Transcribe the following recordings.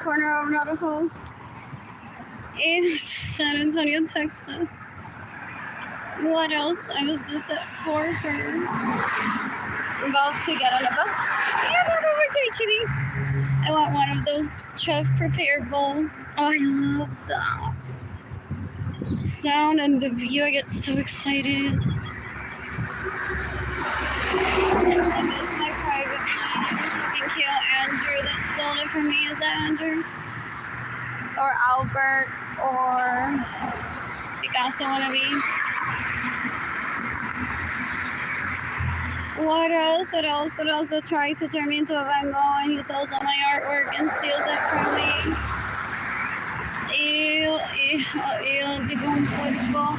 corner of Navajo in San Antonio, Texas. What else? I was just at for her. About to get on a bus and on over to HEB. I want one of those chef prepared bowls. Oh, I love that sound and the view. I get so excited. I miss my private plane. Thank you, Andrew. That stole it from me. Is that Andrew? Or Albert? Or Picasso wannabe? What else? What else? What else? They'll try to turn me into a Van Gogh and he sells all my artwork and steals it from me. Ew, ew, ew. Tipo un cuerpo.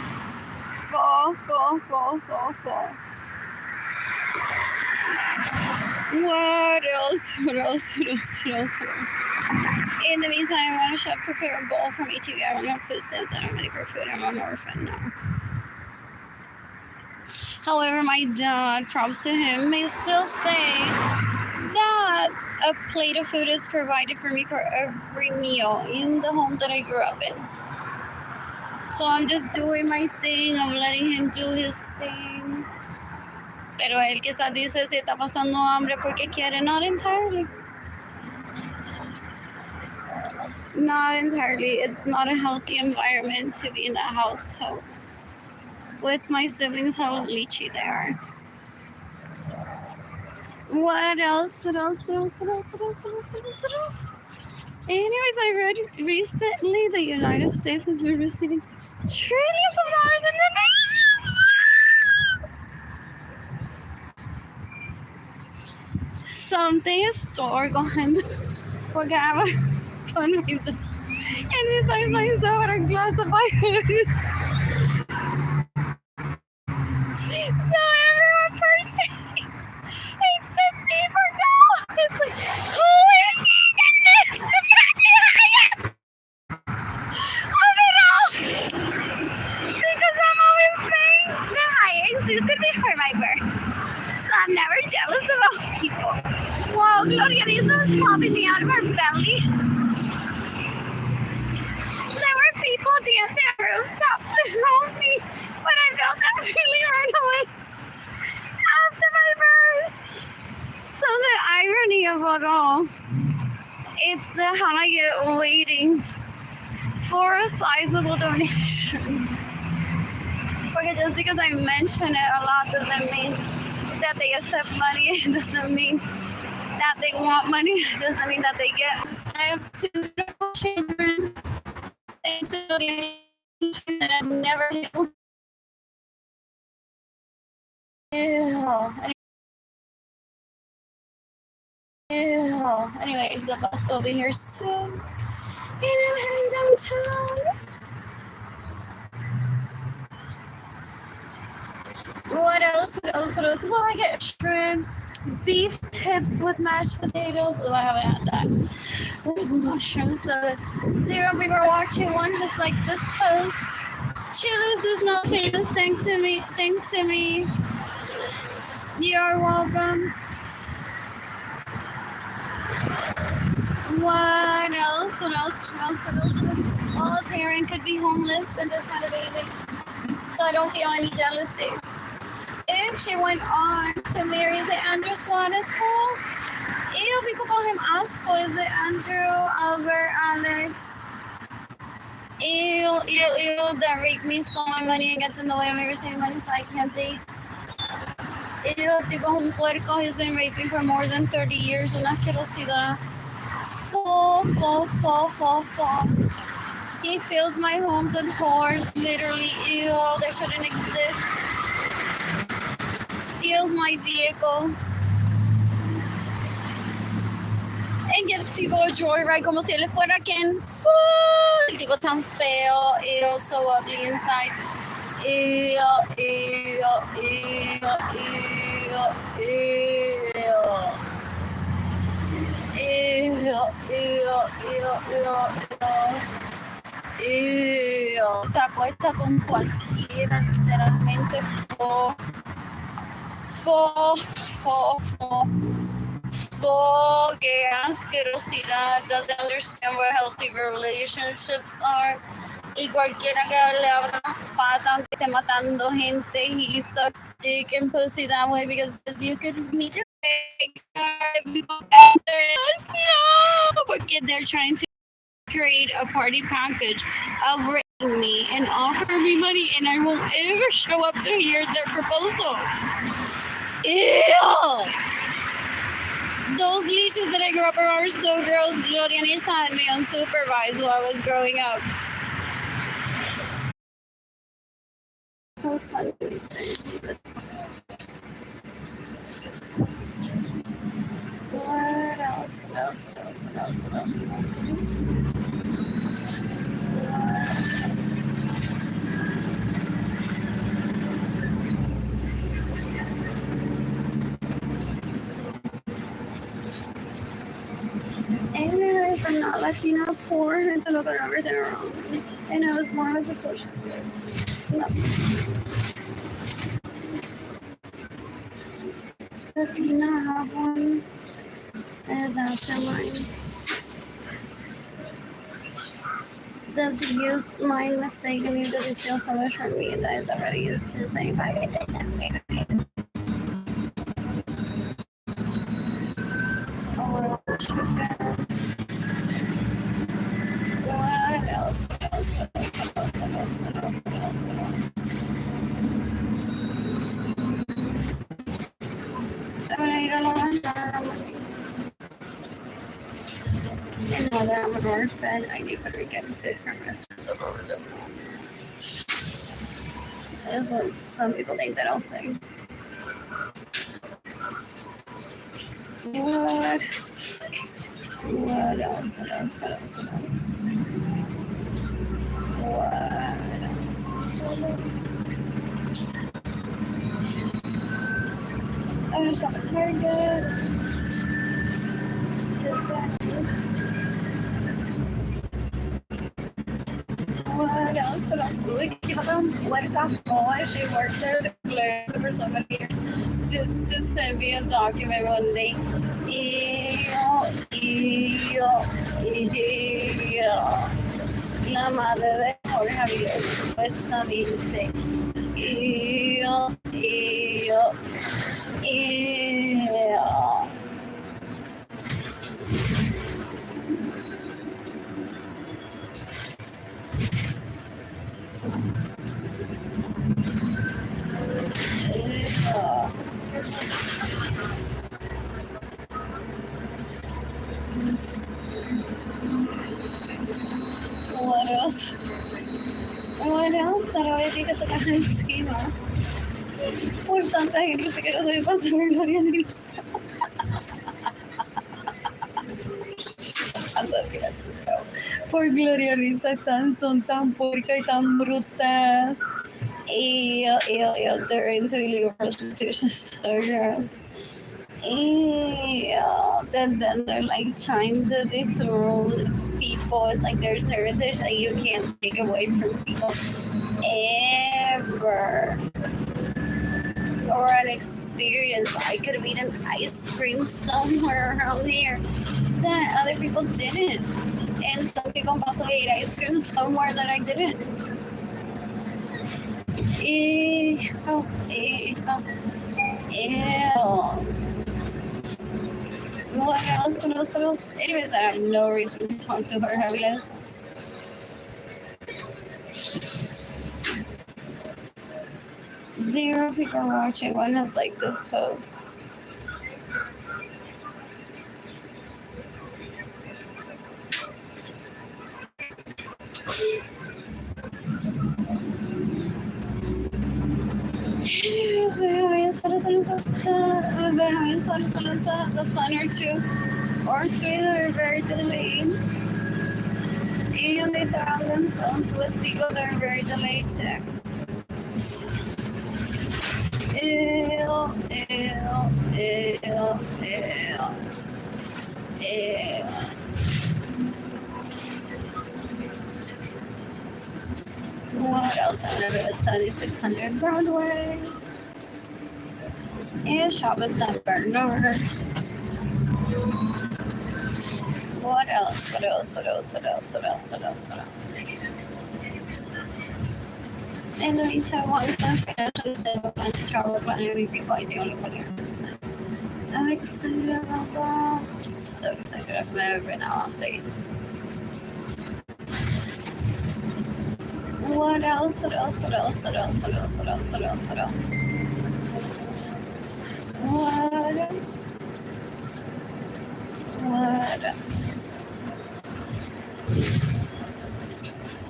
Fo. What else? What else? What else? What else? In the meantime, I want to shop prepare a bowl from HEB. I want no food stamps. I'm ready for food. I'm an orphan now. However, my dad, props to him, may still say that a plate of food is provided for me for every meal in the home that I grew up in. So I'm just doing my thing. I'm letting him do his thing. Pero él quizás dice si está pasando hambre porque quiere. Not entirely. Not entirely. It's not a healthy environment to be in that household. With my siblings, how leechy they are. What else? Anyways, I read recently the United States has been receiving trillions of dollars in donations. Something historical and porque I have a fundraiser. And besides myself, what a glass of fire. So everyone perceives except me for now. It's like, who is this? The of it all. Because I'm always saying that I existed before my birth. So I'm never jealous about people. Wow, Gloria Lisa is popping me out of her belly. There were people dancing on rooftops below me when I felt that feeling right away after my birth. So the irony of it all, it's the how I get waiting for a sizable donation. Because just because I mention it a lot doesn't mean that they accept money. It doesn't mean that they want money. It doesn't mean that they get. I have 2 beautiful children. Thanks to the that I've never held. Anyways, the bus will be here soon. And I'm heading downtown. What else? Well, I get shrimp, beef tips with mashed potatoes. Oh, I haven't had that. With mushrooms. So, zero people are watching one that's like this house. Chili's is not famous. Thanks to me. You're welcome. What else? Well, Taryn could be homeless and just had a baby. So I don't feel any jealousy. If she went on to marry, is it Andrew Suarez school? Ew, people call him Osco. Is it Andrew, Albert, Alex? Ew, that raped me so much money and gets in the way of me receiving money so I can't date. Ew, tipo un puerco, he's been raping for more than 30 years. Una asquerosidad. Full. He fills my homes with whores, literally. Ew, they shouldn't exist. Steals my vehicles. And gives people a joyride como si él fuera quien. El tipo tan feo. Ew, so ugly inside. Ew. Se acuesta con cualquiera, literalmente. fuck, qué asquerosidad. Doesn't understand what healthy relationships are. Y cualquiera que le abra las patas, aunque esté matando gente, he sucks dick and pussy that way because you could meet your people no, porque they're trying to create a party package of rating me and offer me money, and I won't ever show up to hear their proposal. Ew! Those leeches that I grew up around are so gross. Gloria Nils had me unsupervised while I was growing up. It was fun doing today. What else? Anyways, I'm not Latina poor and to look at everything around me. And I was more like a social security. No. Does he not have one? Is that mine? Does he use mine mistakenly? Does he steal so much from me that he's already used to saying five? What else? And now that I'm a North fan, I knew better get different restaurants over them. That's what some people think that I'll say. What? What else? What else? I'm gonna shop at Target. What else? Ooh, what the she worked at the for so many years just to send me a document one day. La madre de Jorge Javier, supuestamente. What else? What else? Todavía tiene que sacar encima. Por tanta gente que no se me pasa por Gloria Nils. Por Gloria Nils son tan puercas y tan brutas. Ew, they're into illegal prostitution, so gross. Then they're like trying to dethrone people. It's like there's heritage that you can't take away from people ever. Or an experience. I could have eaten ice cream somewhere around here that other people didn't. And some people possibly ate ice cream somewhere that I didn't. Ew. What else? Anyways, I have no reason to talk to her, Javier. Zero people watching. One has like this post. The sun or two or three that are very delayed. And they surround themselves with people that are very delayed too. What else? I remember it's 3600 Broadway. And shop is that burner. What else? What else? What else? What else? What else? What else? What else? In the meantime, once I'm financially stable, plan to travel, planning with people I only for the person. I'm excited about that. So excited. I've never been out on date. What else? What else? What else? What else? What else? What else? What else? What else? What else? What else?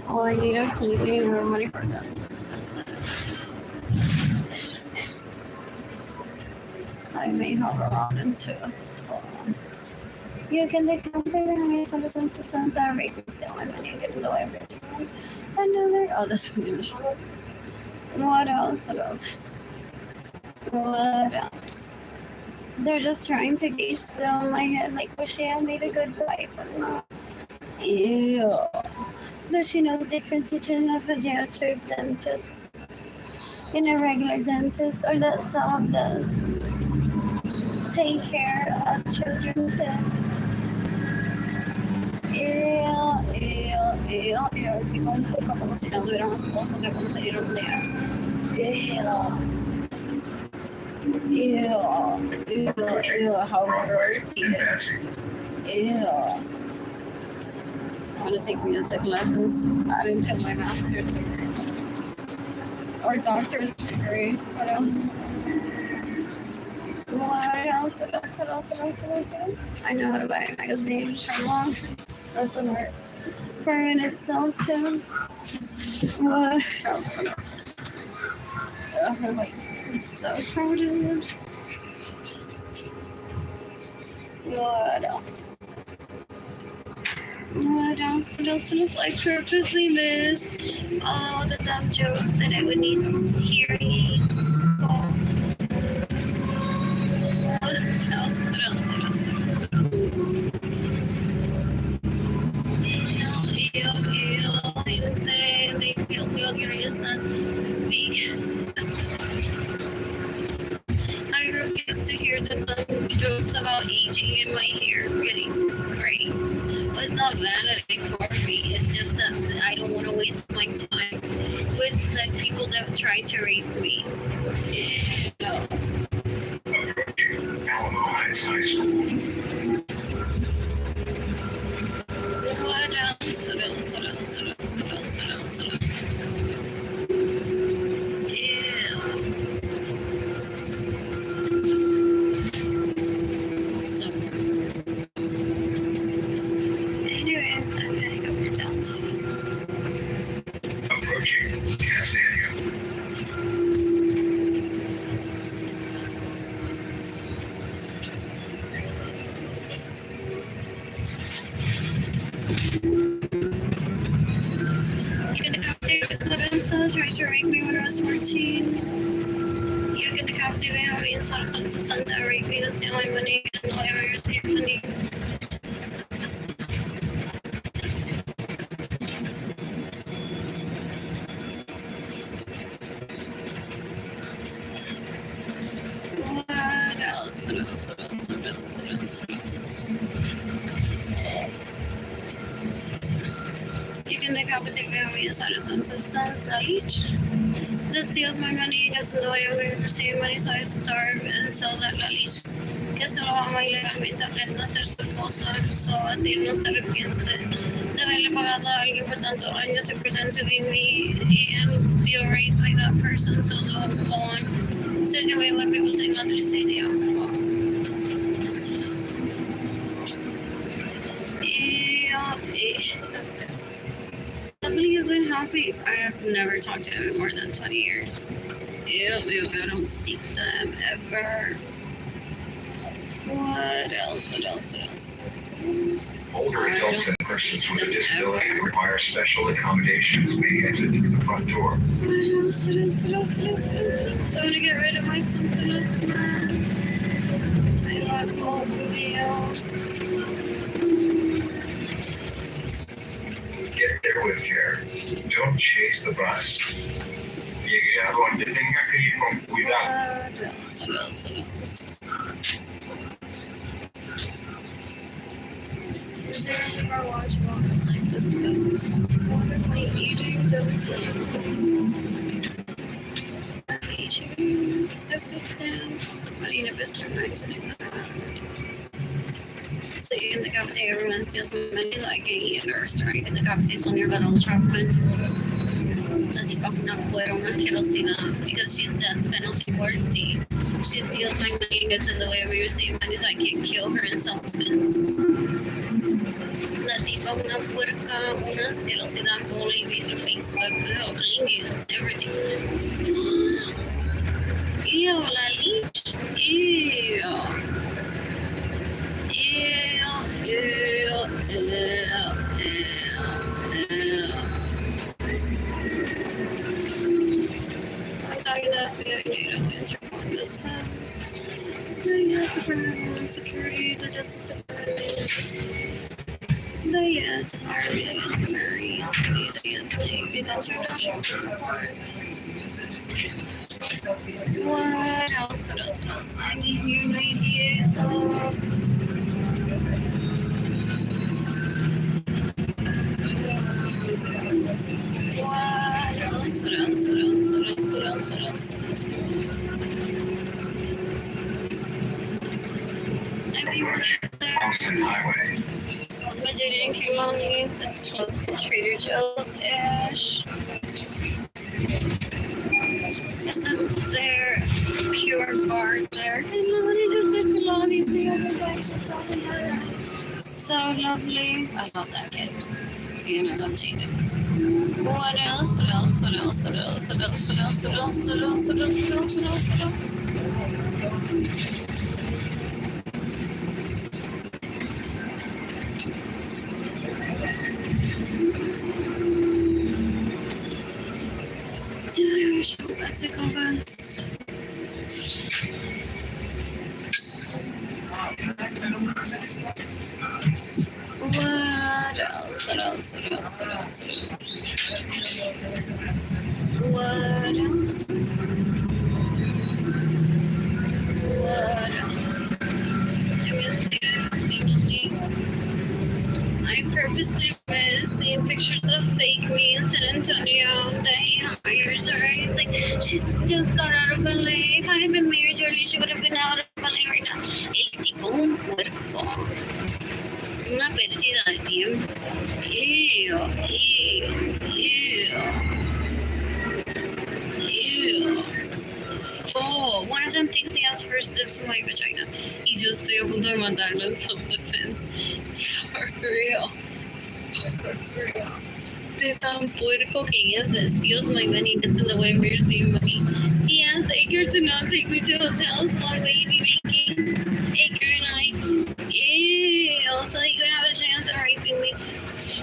Oh, I need a completely more money for that. I may have around into you can take out there and make some sense of sense and rate me still my money and get below every time. Another this one. What else? What else? What else? They're just trying to gauge still in my head, like, was she made a good wife or not? Ew. Does she know the difference between a pediatric dentist and a regular dentist, or that Saab does take care of children too? Tipo un poco como si no tuvieran esposo que conseguir un día. How gross he is. I want to take music lessons, add into my master's degree. Or doctor's degree. What else? What else? What else? What else? What else? What else? I know how to buy a magazine from long. That's an art for in itself too. What else? What else? Like, it's so crowded. What else? What else? What else? What else? I purposely missed all the dumb jokes that I would need hearing. What else? What else? What else? What else? They feel good. You're son. I refuse to hear the dumb jokes about aging and my hair getting gray. It's not vanity for me. It's just that I don't want to waste my time with said people that try to rape me. No. Alamo Heights High School. What else? What else? What else? What else? What else? What else? What else? So, anyways, I'm gonna go over downtown. Approaching Castalia. You can decapitate with Lorenzo, tried to rape me when I was 14. You can decapitate me, have me inside of sons that rape me, to steal my money, and lie about your state money. What else? What else? What else? What else? What else? What else? You can decapitate me, have me inside of sons that each. This steals my money, gets in the way of me receiving money, so I starve and sell that la leech. Que se lo ama ilegalmente, aprende a ser su esposo, so así no se arrepiente de haberle pagado a alguien por tantos años to pretend to be me and feel raped by that person, so they'll go on taking away what people say matricidio. Definitely has been happy. I have never talked to him in more than 20 years. Ew, I don't see them ever. What else? What else? What else? What else? Older adults and persons with a disability who require special accommodations may exit through the front door. What else? What else? What else? What else? What else? What else? I'm gonna get rid of my symptomless man. I got polio. Get there with care. Don't chase the bus. Llegue a donde tenga que ir con cuidado. What else? What else? What else? Sarah never watched ones like this was eating them eating if it stands Marina Vista 19. So in the cafeteria, everyone steals some money so I can eat at a restaurant. In the cafeteria, so near Little Chapman. La tipa es una cuerona asquerosidad because she's death penalty worthy. She steals my money and gets in the way of me receiving money so I can't kill her in self-defense. La tipa una puerca, una asquerosidad, bully me through Facebook, pero clingy and everything. Ew, la leech. Ew. This was the U.S. Department of Homeland Security, the Justice Department, the U.S. Army, the U.S. Marine, the U.S. Navy, the International Court. What else? I need new ideas. Budgeting in Killarney, that's close to Trader Joe's ish. Isn't there pure bar there? Killarney just did Killarney the other day. She saw her. So lovely. I love that kid. And I love Jaden. What else? Do I wish I were to go best? What else? What else? I missed you, finally. I purposely missed seeing pictures of fake me in San Antonio that he hires her. He's like, she's just got out of LA. If I had been married to her, she would have been out of LA right now. El tipo un puerco. Una pérdida de tiempo. Ew. Oh, one of them thinks he has first dibs to my vagina. Y yo estoy a punto de mandarlo en self-defense. For real. De tan puerco que he is that steals my money and gets in the way of me receiving money. He asked Edgar to not take me to hotels while baby making. Edgar and I, ew, so he could have a chance at raping me.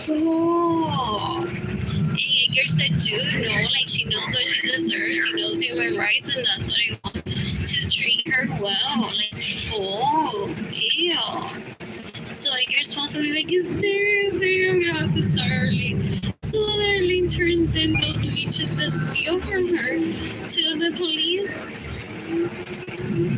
Oh. And Edgar said, dude, no, like she knows what she deserves. She knows human rights, and that's what I want, to treat her well. Like, full. Ew. So Edgar's possibly like, is there? I'm gonna have to start early. So then Arlene turns in those leeches that steal from her to the police.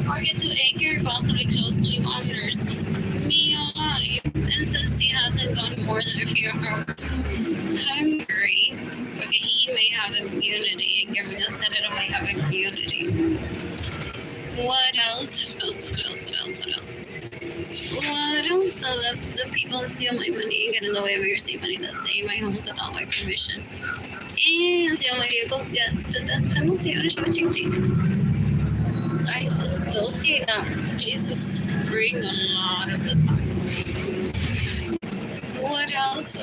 Or get to Edgar, possibly closely monitors me alive, and says he hasn't gone more than a few hours hungry, porque he may have immunity. Edgar Minnesota may have immunity. What else? What else? So the people steal my money and get in the way of your same money that stay in my homes without my permission. And steal my vehicles, get the death penalty on a ching. I associate that places spring a lot of the time. What else?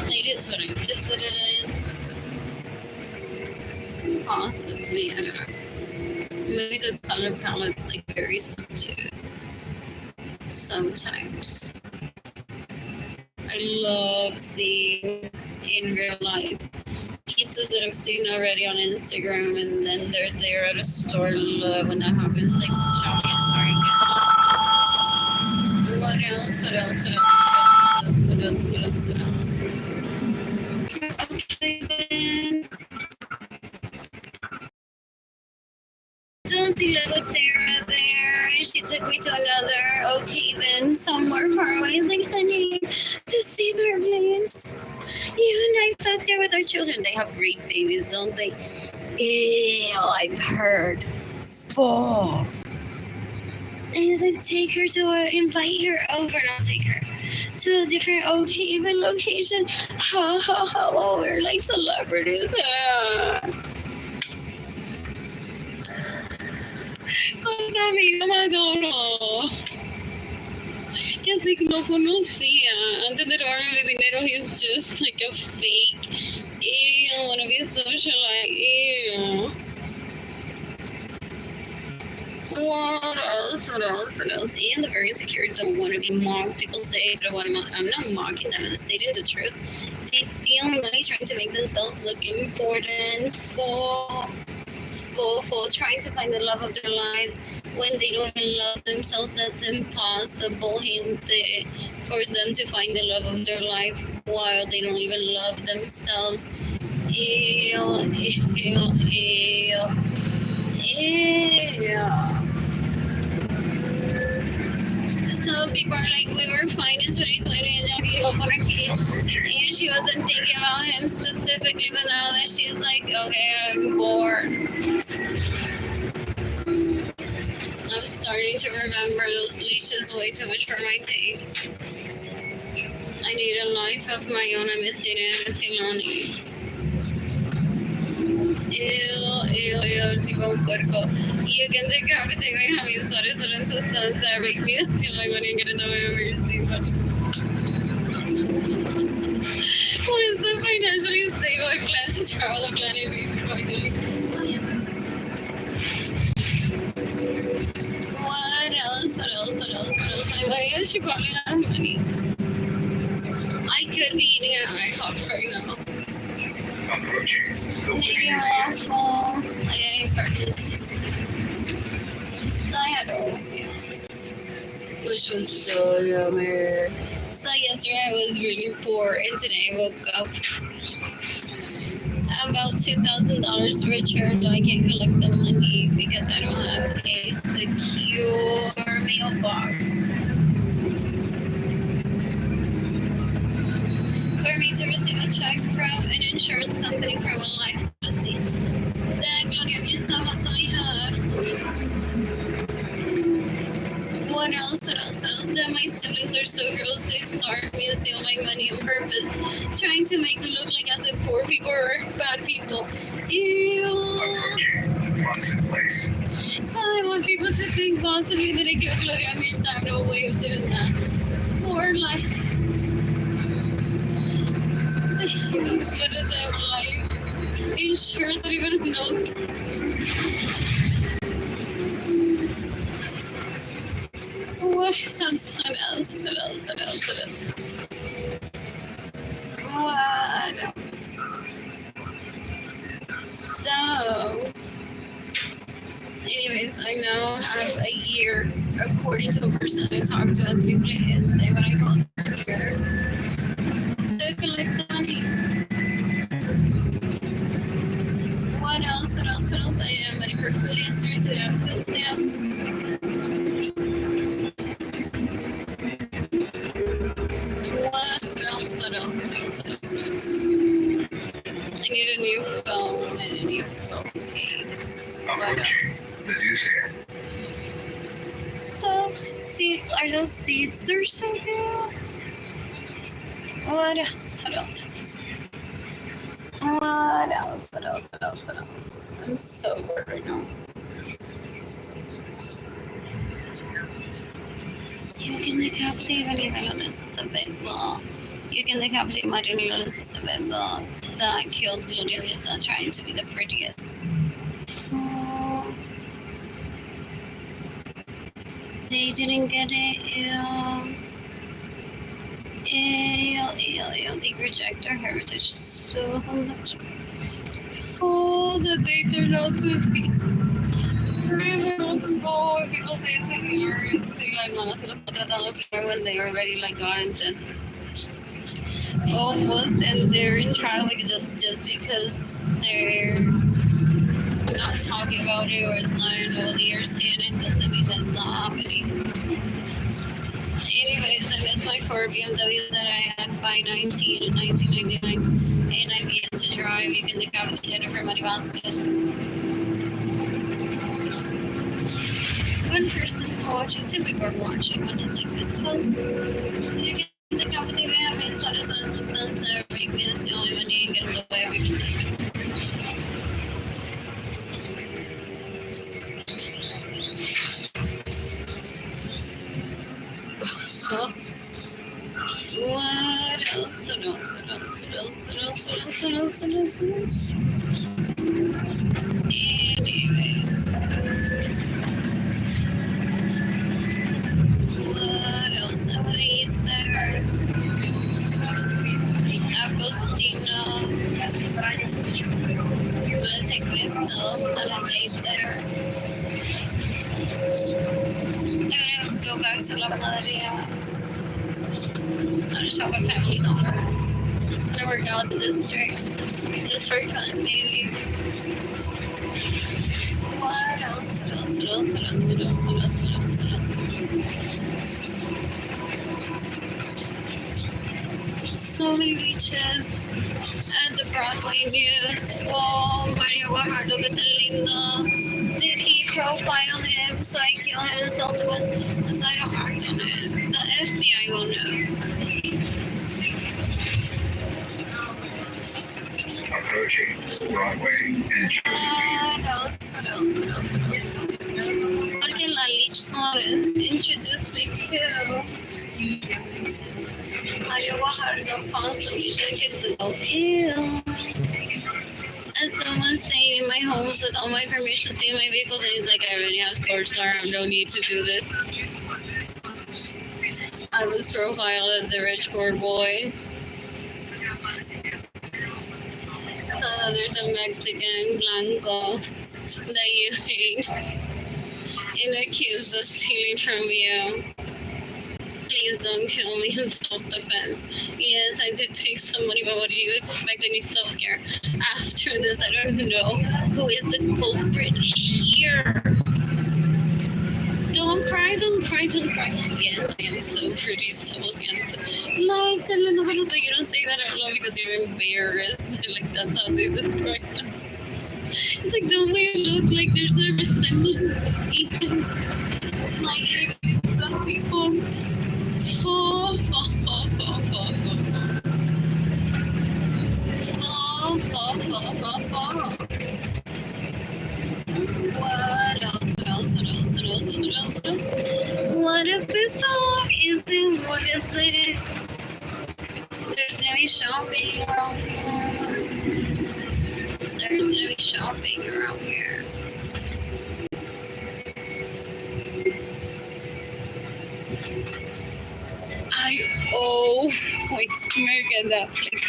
Maybe it's what I visited in. Possibly, I don't know. Maybe the color palette's like very subdued. Sometimes. I love seeing in real life pieces that I've seen already on Instagram, and then they're there at a store. Love when that happens, like shopping at Target. What else? Okay then. Don't see little Sarah there, and she took me to another somewhere far away. He's like, honey, just save her, please. You and I stuck there with our children. They have great babies, don't they? Ew, I've heard. 4. And he's like, take her to invite her over, not take her to a different even location. Ha ha ha, well, we're like celebrities. Con esa amiga Madonna. Que así no conocía. Antes de robarme mi dinero, he's just like a fake. Ew, I wanna be socialite. Ew. What else? And the very secure don't want to be mocked. People say, I'm not mocking them, I'm stating the truth. They steal money trying to make themselves look important, full, trying to find the love of their lives when they don't even love themselves. That's impossible, gente, for them to find the love of their life while they don't even love themselves. Ew. So people are like, we were fine in 2020 and Jackie go for a kid. And she wasn't thinking about him specifically, but now that she's like, okay, I'm bored. I'm starting to remember those leeches way too much for my taste. I need a life of my own. I miss dating, I miss lonely. Ew, tipo un puerco. You can take out the way how you started certain systems that make me feel like when you get in the way of your seat. Who is the financially stable plan to travel the planet before What else? I'm like, she probably got money. I could be eating an IHOP right now. Maybe a waffle. I ate breakfast this morning. I had oatmeal, which was so yummy. So yesterday I was really poor, and today I woke up about $2,000 richer, though I can't collect the money because I don't have a secure mailbox. For me to receive a check from an insurance company from a life policy. Then Gloria estaba so hard. What else? That my siblings are so gross. They starve me and steal my money on purpose, trying to make me look like as if poor people are bad people. Ew. So they want people to think possibly that I give Gloria and I have no way of doing that. Poor life. What is it like? Insurance, I don't even know. What else? So, anyways, I now have a year, according to a person I talked to at 3 places, when I called earlier, to collect the money. What else? I am ready for food yesterday to have food stamps. What else? I need a new phone and a new phone case. What else? Are those seats? They're so good. What else? I'm so bored right now. You can decapitate Arlene Lorenzo Savedo. You can decapitate Arlene Lorenzo Savedo that killed Gloria Lisa trying to be the prettiest. So, they didn't get it. They reject our heritage so much. Oh, that they turned out to be criminals. Oh, people say it's ignorance. Like, no, se los tratado peor when they already like gone to almost, and they're in trial like just because they're not talking about it or it's not in all the years standing doesn't mean that's not happening. Anyways, I miss my 4 BMW that I had by 1999, and I've yet to drive. You can decapitate Jennifer Money Vasquez. One person's watching, two people are watching. One is like this post. You can decapitate him, and so does the sunset. Make me the only one you can get in the way of your sleep. What else? Anyways, what else? I want to eat there. Agostino. I'm gonna take myself on a date there. I'm gonna go back to La Panaderia. I'm gonna shop at Family Dollar. I'm gonna work out the district. Just for fun, maybe. What else? So many beaches at the Broadway News. Oh, Mario Guajardo, que tan lindo. Did he profile him so I kill him in self-defense? Because I don't act on it. The FBI will know. Approaching Broadway and Porque La Lich Suarez introduced me to Mario Guajardo constantly decades ago. Ew. And someone staying in my homes with all my permission to stay in my vehicles, and he's like, I already have sports car, I don't need to do this. I was profiled as a rich poor boy. So there's a Mexican Blanco that you hate and accused of stealing from you. Please don't kill me in self-defense. Yes, I did take some money, but what do you expect? I need self-care. After this, I don't know who is the culprit here. Don't cry. Yes, I am so pretty, so handsome. Like, you don't say that out loud because you're embarrassed. Like, that's how they describe us. It's like, don't we look like there's a resemblance of Ethan? It's like, some people fall. What else? What is this song? What is it? There's gonna be shopping around here. Wait, smirk at that place.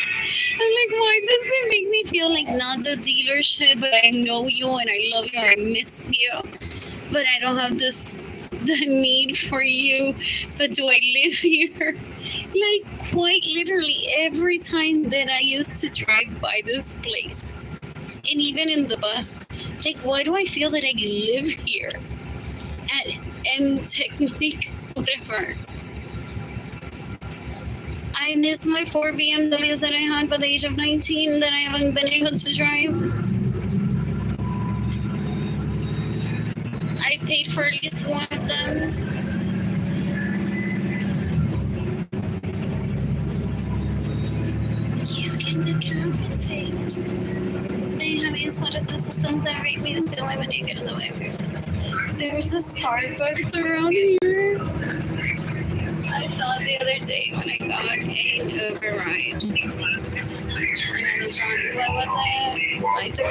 I'm like, why does it make me feel like not the dealership, but I know you and I love you and I miss you, but I don't have the need for you, but do I live here? Like, quite literally every time that I used to drive by this place, and even in the bus, like, why do I feel that I live here at M Technique, whatever? I miss my 4 BMWs that I had by the age of 19 that I haven't been able to drive. I paid for at least one of them. You can decapitate. Benjamin Suarez was the sons that raped me and still I'm naked in the way of yourself. There's a Starbucks around here. I saw it the other day when I got an Uber ride. And I was on, what was it? I took a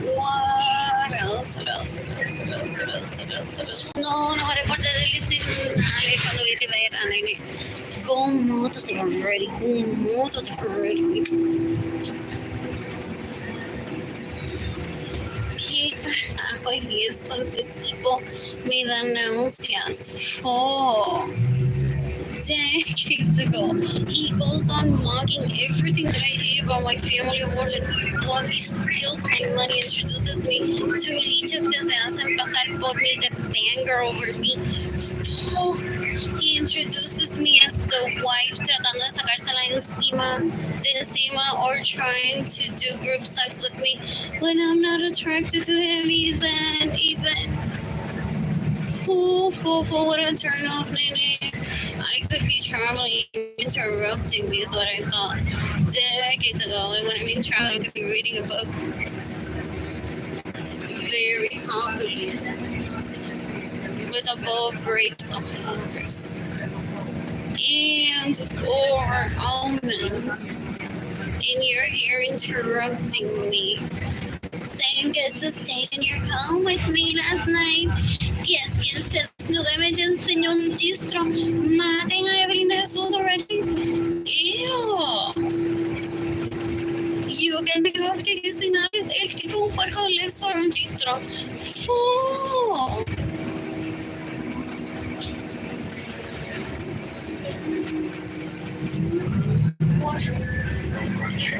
What else? No recuerdo del licenciado cuando vi que era nene. ¿Cómo te ready? ¿Qué carajo es eso? Ese tipo me da náuseas. decades ago. He goes on mocking everything that I hate about my family of origin while he steals my money, introduces me to leeches que se hacen pasar por mí, that banger over me. Oh, he introduces me as the wife tratando de sacársela de encima or trying to do group sex with me when I'm not attracted to him even. What a turn off, Nene. I could be traveling, interrupting me is what I thought decades ago. And when I mean traveling, I could be reading a book. Very happily. With a bowl of grapes on my fingers. And or almonds. And you're here interrupting me. Saying guess to stay in your home with me last night. Yes, se desnudó y me enseñó un gistro. Maten a Evelyn de Jesús already. Ew. You can be off to this in el tipo un puerco de lips or un gistro. Fool.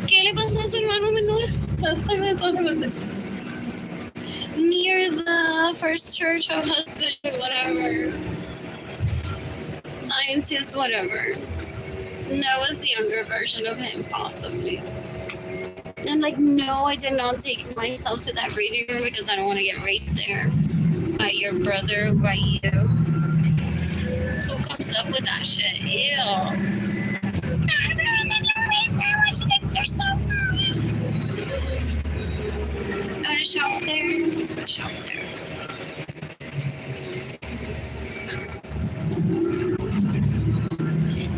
¿Qué le pasó a su hermano menor? Near the First Church of Husband, whatever. Scientist, whatever. That was the younger version of him, possibly. And like, no, I did not take myself to that reading room because I don't want to get raped there by your brother, by you. Who comes up with that shit? Ew. Stop ruining your rape now. She thinks you're so rude. Got a shop there. Shop there.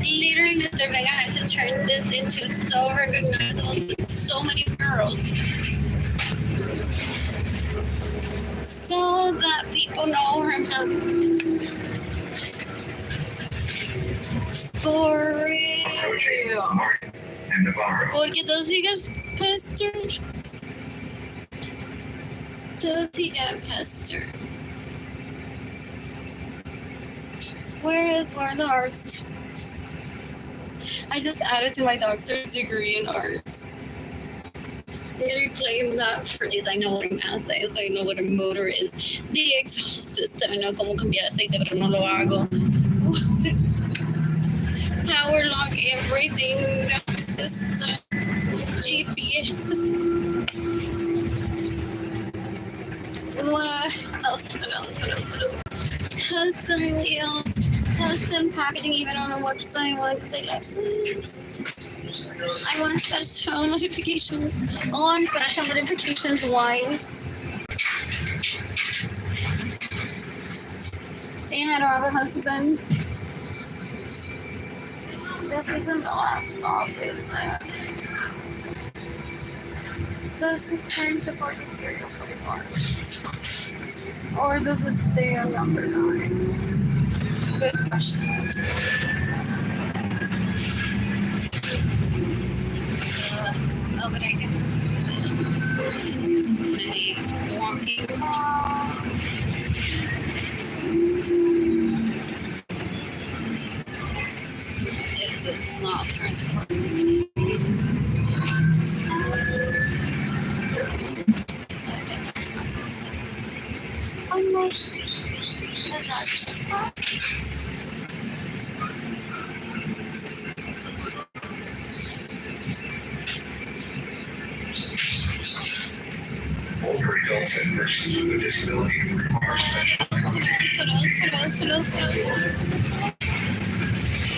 Later in Mr. Vega had to turn this into so recognizable to so many girls. So that people know her for real. Porque does he get pestered? Does he get pestered? Where the arts? I just added to my doctor's degree in arts. I'm gonna claim that phrase. I know what a math is. I know what a motor is. The exhaust system. I know cómo cambiar aceite, pero no lo hago. Power lock everything. System. GPS. What else? Custom wheels. Custom packaging, even on the website. One can say Lexus. I want special notifications. On special notifications, why? And I don't have a husband. This isn't the last stop, is it? Does this turn to 43 or 44? Or does it stay on number 9? Good question. Oh, but I can walking along. It does not turn to 43. Almost. Is that just top? Older adults and persons with a disability who require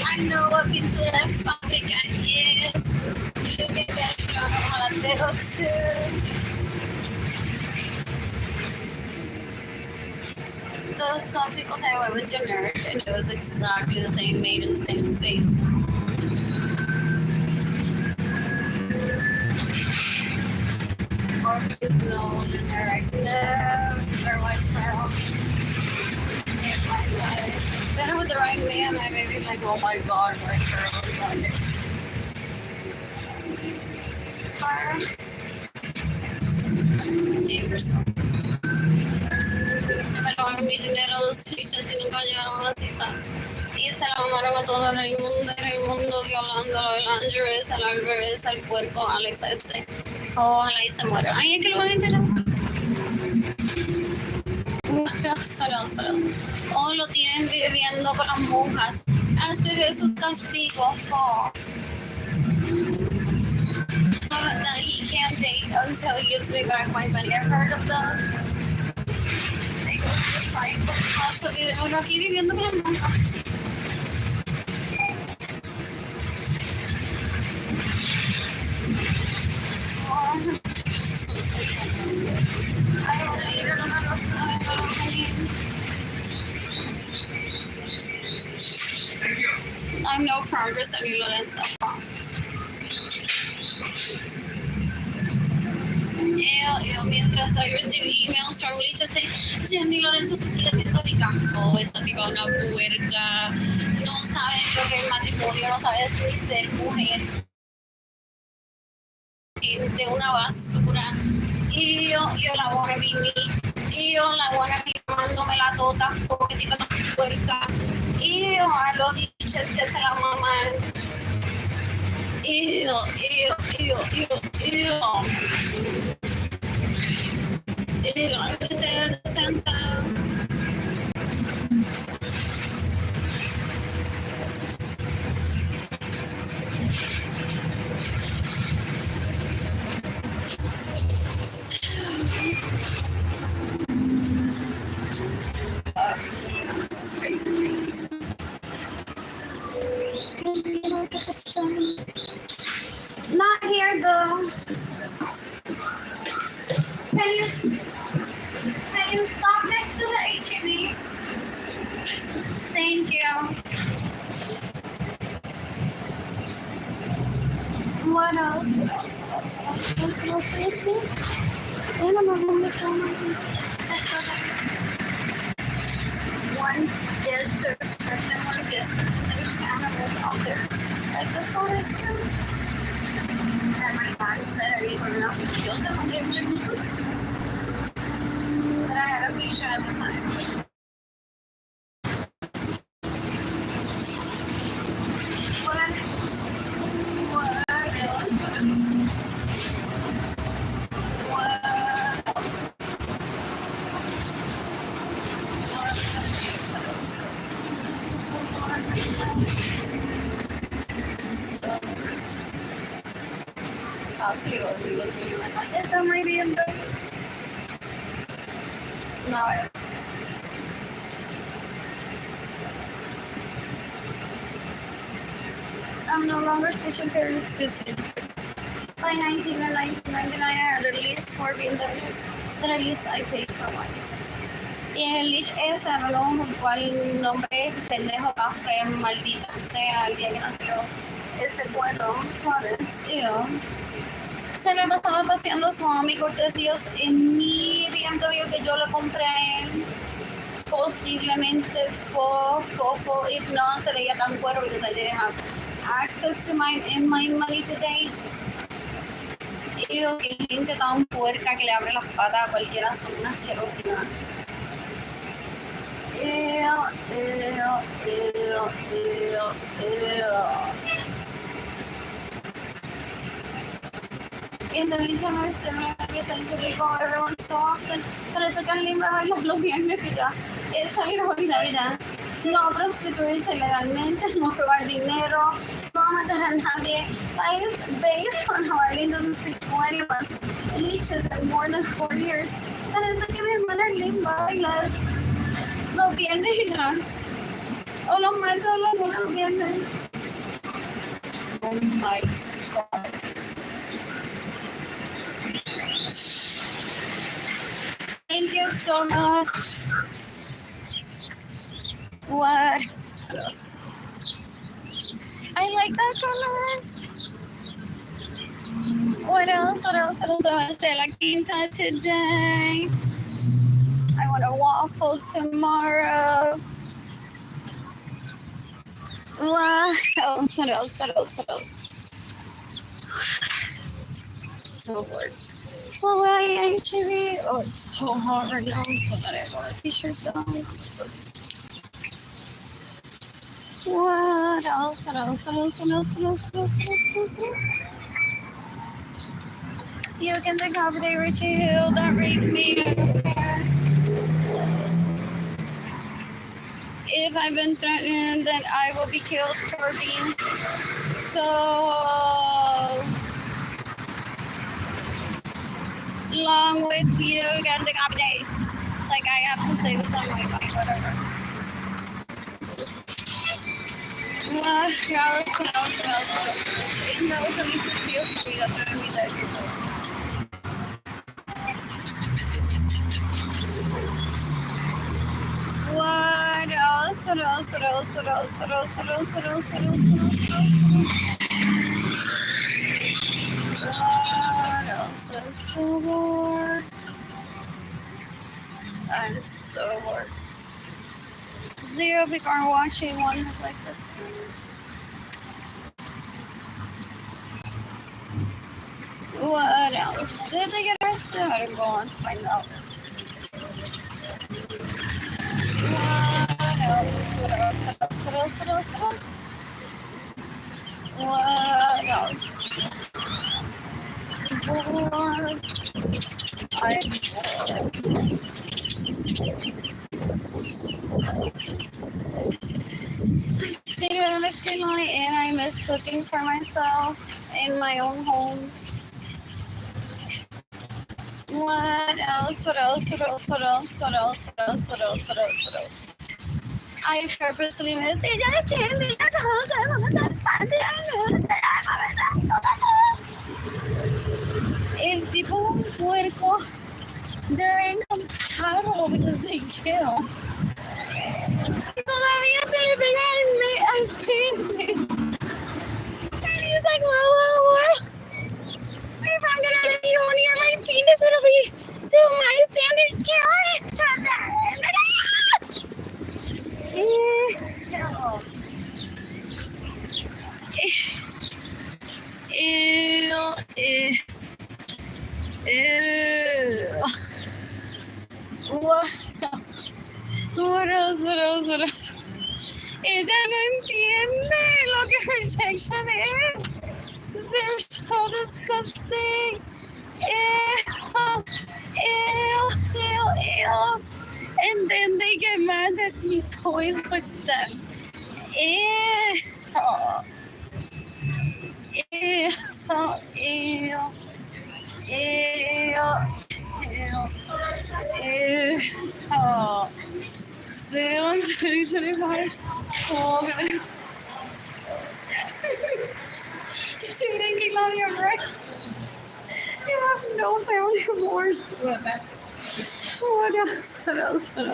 I know what pintura de fábrica is. You can get it on a jalatero too. Though some people say I went generic and it was exactly the same, made in the same space. Or please no generic, never white pearl. Better with the right man, I may be like, oh my god, white pearl is on it. Fire. Dangerous. Me pagaron mi dinero los fichas y nunca llegaron a la cita. y se la mandaron a todo Raimundo violándolo, el Andrés, el Alvarez, el puerco, Alex ese. Ojalá y se muera. Ay, es que lo van a enterar. O lo tienen viviendo con las monjas. Hacer esos castigos. So that he can't date until he gives me back my money. I've heard of those. They go to the cycle. Also, uno aquí viviendo con las monjas. I only needed another I'm no progress, Arlene Lorenzo. Mientras I receive emails from Licha saying, Jenny Lorenzo se sigue haciendo rica. Oh, esta tipa una puerca. No sabe lo que es el matrimonio, no sabe ni ser mujer. De una basura. Y yo la wanna be me. Y yo la wanna be tomándome la tota porque tipa una puerca. Y yo a los Liches que se la maman. Ew. Antes de Santa. Not here though. Can you stop next to the HEB? Thank you. What else? I don't know how much one is there's one is there's animals out there. Like this one is there. And my dad said I didn't even have to kill them and give them food. But I had a leisure at the time. Esta muy bien. No, I'm no longer switching parents to Spitz. By 19 and 1999, I had at least 4 BMW that at least I paid for one. Y el leash ese habló cual nombre pendejo, café, maldita sea, el día que nació este pueblo, Suárez, y yo. Se le pasaba paseando su amigo 3 días en mi BMW que yo le compré a él. Posiblemente if no se veía tan cuero because I didn't have access to my money to date. Y digo que gente tan puerca que le abre las patas a cualquiera son una asquerosidad. In the meantime, I still listen to Rico every once so often. Parece que Arlene va a bailar los viernes y ya. Es salir a bailar y ya. No prostituirse ilegalmente, no robar dinero, no matar a nadie. Based on how Arlene doesn't speak to anyone, leeches in more than 4 years. Parece que mi hermana Arlene va a bailar los viernes y ya. O los martes o los lunes los viernes. Oh my God. Thank you so much. What? I like that color. What else? I want to say La Quinta today. I want a waffle tomorrow. What else? So bored. Well, why HEB? Oh, it's so hot right now, so that I got a t-shirt down. What else? What else? What else? What else? What else? What else? What else? You can think of the Richie Hill that raped me. I don't care. If I've been threatened, then I will be killed for being so long with you. Can think of the It's like I have to say this on my bike, whatever. What else? What else? What else? No, so you should feel free to turn me that people. What else? What else? What else? What else? What else? What else? What else? What else? What else? What else? I'm so bored. I'm so bored. Zero people are watching one of like this. What else? Did they get arrested? I don't go on to find out. What else? What else? What else? What else? What else? What else? Bored. I'm bored. Staying in a skin light and I miss cooking for myself in my own home. What else? What else? What else? What else? What else? What else? What else? What else? What else? I purposely missed it. El tipo un puerco, they're incompatible because they kill. Todavía se le pega al pene. And he's like, well. If I'm gonna let you near my penis, it'll be to my standards. Kill each other. What else? What else? What else? What else? Ella no entiende lo que rejection is. They're so disgusting. Ew. And then they get mad that he toys with them. Ew. Still in 2025. Oh, God. So you didn't get out of your brain. You have no family remorse. What else? What else? What else? What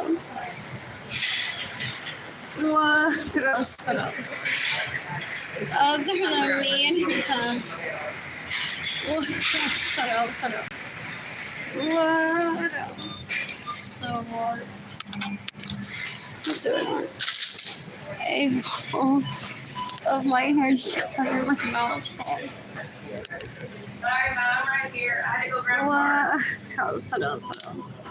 else? What else? Other than me and her time. What else? What else? What else? What else? So bored. I'm doing a full of my hair just covering my mouth. Sorry, Mom, right here. I had to go grab more. What else? What else? What else?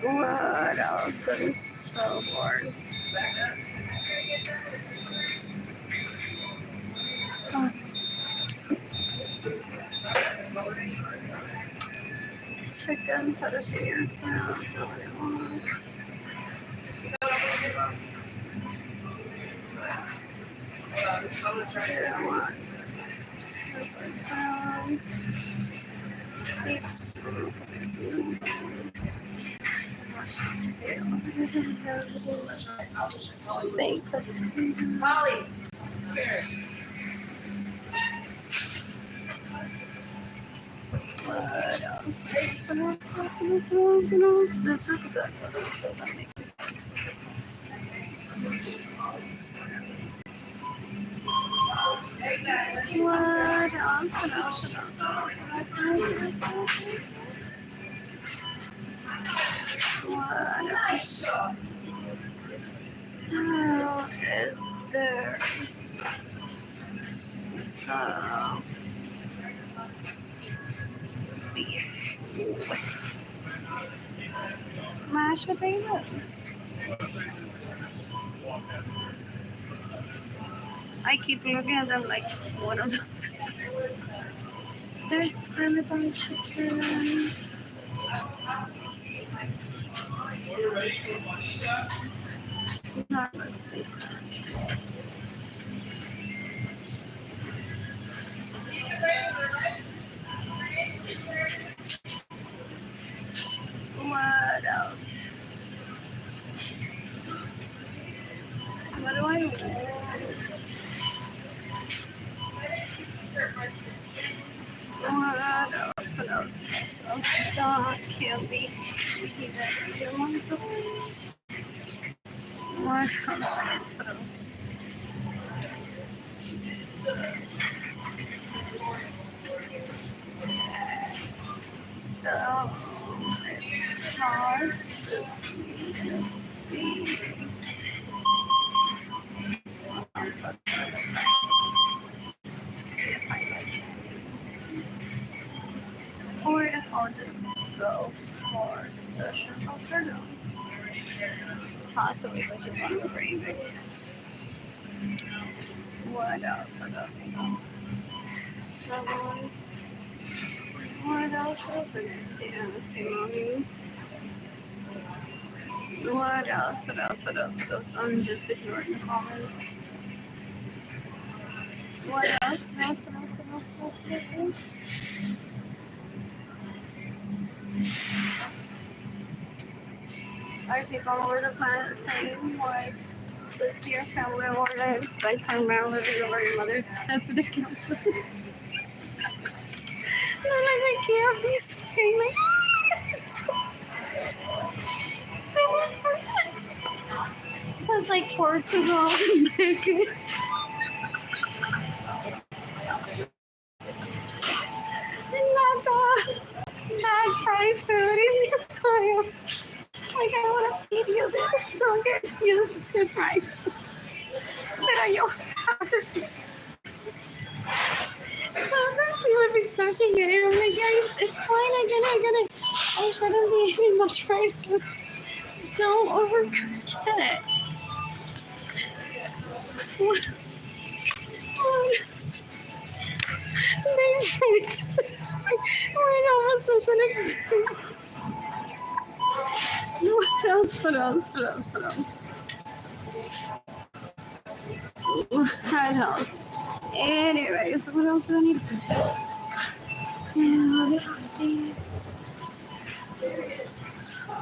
What else? I'm so bored. Oh, chicken fettuccine. Yeah, that's not what I want. Baked potato. Molly, here. What else? What else? This is good. This doesn't make me nervous. What else? What else? What else? So is there beef with mashed potatoes. I keep looking at them like, what are those? There's Parmesan chicken. That looks decent. What else? What do I want? What else? What else? Dog candy. What else? So it's or if I'll just go for the shrimp alfredo. Possibly, which is on the gravy. What else? So, what else? We're gonna stay on the same mommy. What else? I'm just ignoring the comments. What else? Are people all over the planet saying what does your family or that spend time around living over your mother's chest with a camera? They're like, I can't be saying like sounds like Portugal. Not fried food in this time. Like, I want to feed you this, so I'm going to use to fry food. But I don't have to. Sometimes you would be talking it, and I'm like, guys, it's fine, I shouldn't be eating much fried food. Don't overcook it. What? Mine almost doesn't exist. What else? What else? Anyways, what else do I need to put?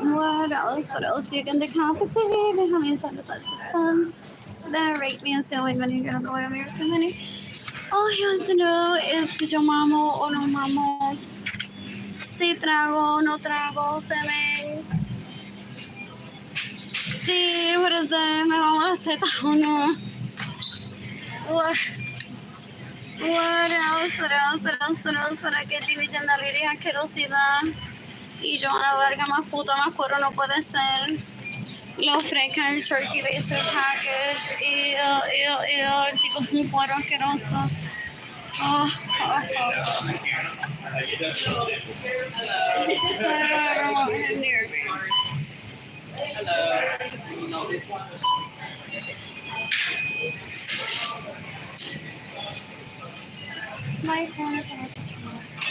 What else? You can decapitate. How many sons? That rate me and still ain't gonna get on the way of here so many. All he wants to know is si yo mamo o no mamo, si trago o no trago semen, si, what is that, me vamos a las tetas o no. What else? Para que dividan la liria asquerosidad y yo a la verga más puta, más cuero no puede ser. Lo ofrezca el turkey basted package y el tipo de un cuero asqueroso. Oh. So I don't ever want him near me. My phone is about to toast.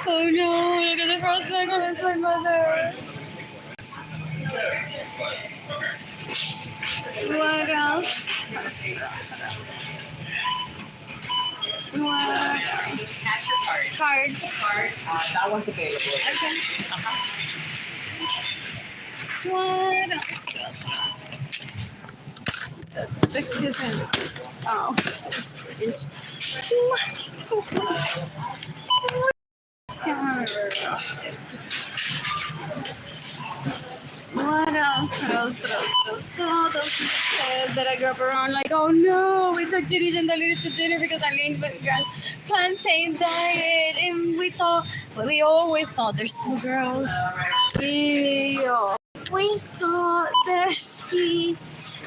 Oh no, look at the frostbite on my mother. What else? Card. That one's available. Okay. What else? Excuse me. Oh, strange. What else? So those kids that I grew up around, like, oh no, we took Judy and Dalila to dinner because Arlene went on plantain diet, and we always thought they're so gross. We thought that she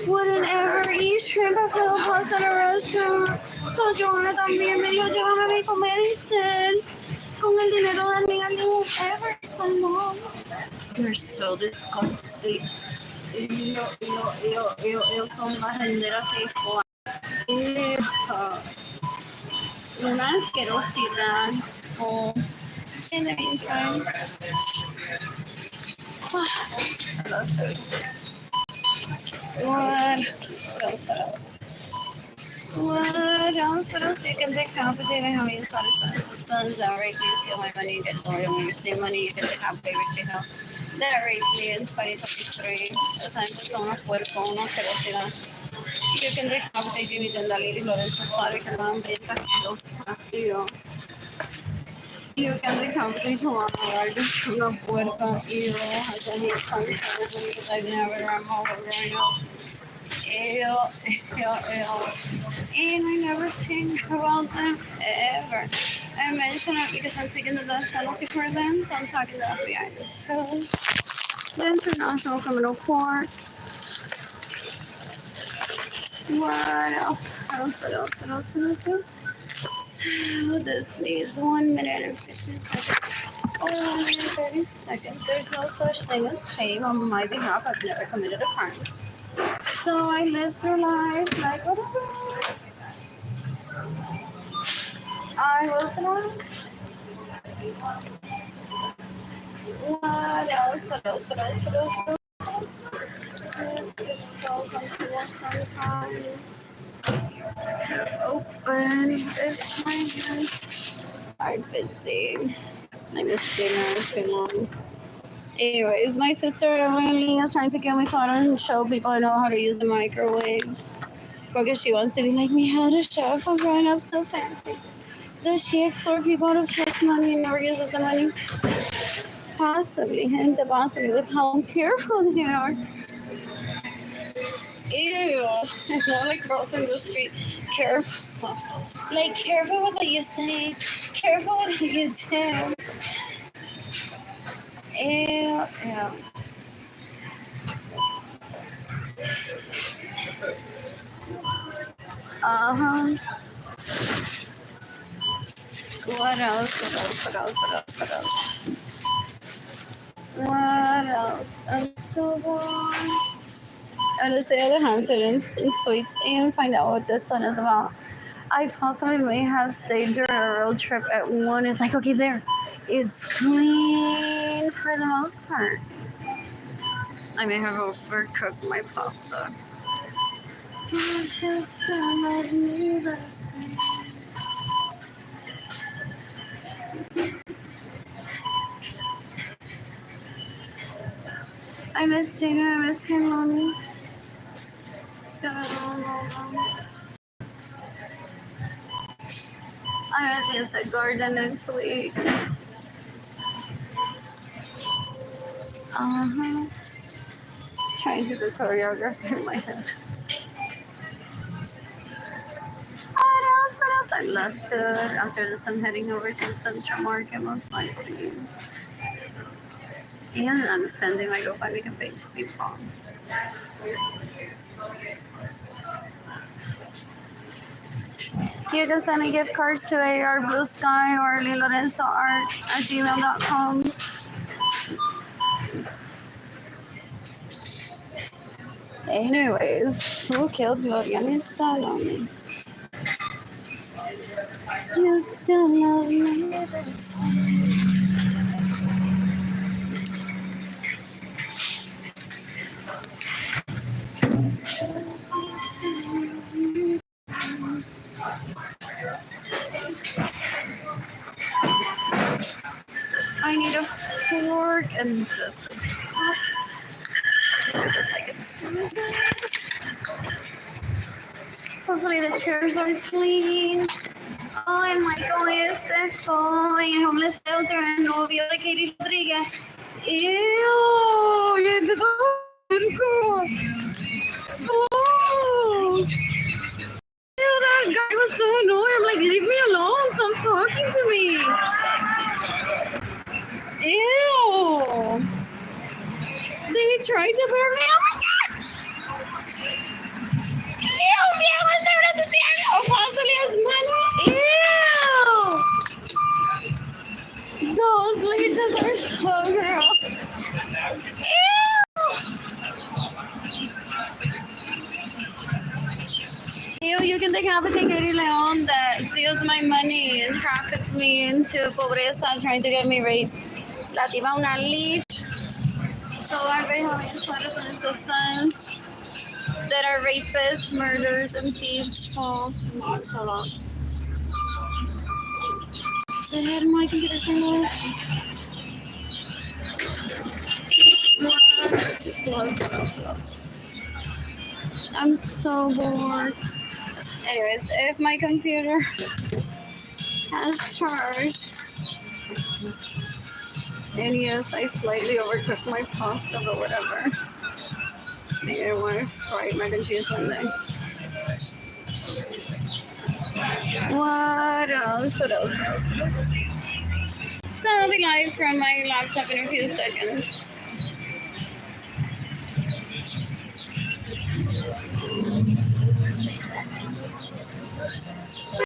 wouldn't ever eat shrimp or filled pasta in a restaurant. So Joanna también me dijo, llévame a mi comer instead. Con el dinero de Arlene, ever. So no. They're so disgusting. Ellos son barrenderas sexuales. Una asquerosidad. Oh, in the meantime, what else you can decapitate and how you start systems that rape you, steal my money, you get loyal, when you steal money, you get decapitate, which you know. That raped me in 2023. Esa persona cuerpo, una asquerosidad. You can decapitate Jimmy Arlene Lorenzo, sorry, que no hambrienta asquerosa, tío. You can decapitate Juan Howard, una puerca, ew, I don't need some because I never am over right now. Ew. And I never think about them ever. I mention it because I'm seeking the death penalty for them, so I'm talking to the FBI. So, the International Criminal Court. What else? So this needs 1 minute and 15 seconds. 1 minute and 30 seconds. There's no such thing as shame on my behalf. I've never committed a crime. So I live through life like whatever. I was wrong. What else? This is so comfortable sometimes to open this my I'm busy. I miss dinner. It's been long. Anyways, my sister Arlene is trying to kill me so I don't show people I know how to use the microwave. Because she wants to be like me, how to show if I'm growing up so fancy. Does she extort people out of tax money and never uses the money? Possibly, possibly with how careful they are. Ew, not like crossing the street. Careful. Like, careful with what you say. Careful with what you do. Ew. Uh-huh. What else? I'm so bored. I just say other Hampton and sweets and find out what this one is about. I possibly may have stayed during a road trip at one. It's like, okay, there. It's clean for the most part. I may have overcooked my pasta. You just don't let me rest. I miss dinner. I miss cannoli. I miss the garden next week. Trying to do choreography in my head. What else? I left good. After this, I'm heading over to Central Market most likely. And I'm standing my GoFundMe campaign to people. You can send me gift cards to AR Blue Sky or Arlene Lorenzo Art at gmail.com. Anyways, who killed Gloria Salome? You still love me. I need a fork and this is hot. Hopefully the chairs are clean. Oh, and Michael is sexual. Y el homeless shelter and novio de Katie Rodriguez. Ew, y this is oh. Ew, that guy was so annoying. I'm like, leave me alone. Stop talking to me. Ew. They tried to burn me. Oh my god. Ew, viejo, seguro se tiene. O pásale as mano. Ew. Those leeches are so gross. the cafeteria Leon that steals my money and traffics me into pobreza, trying to get me raped. La tipa una leech. So I've been having sweaters on the sons that are rapists, murderers, and thieves for so long. So I had my computer turned off. I'm so bored. Anyways, if my computer has charged, and yes, I slightly overcooked my pasta, but whatever. Maybe I want to fry mac and cheese someday. What else? What else? So I'll be live from my laptop in a few seconds.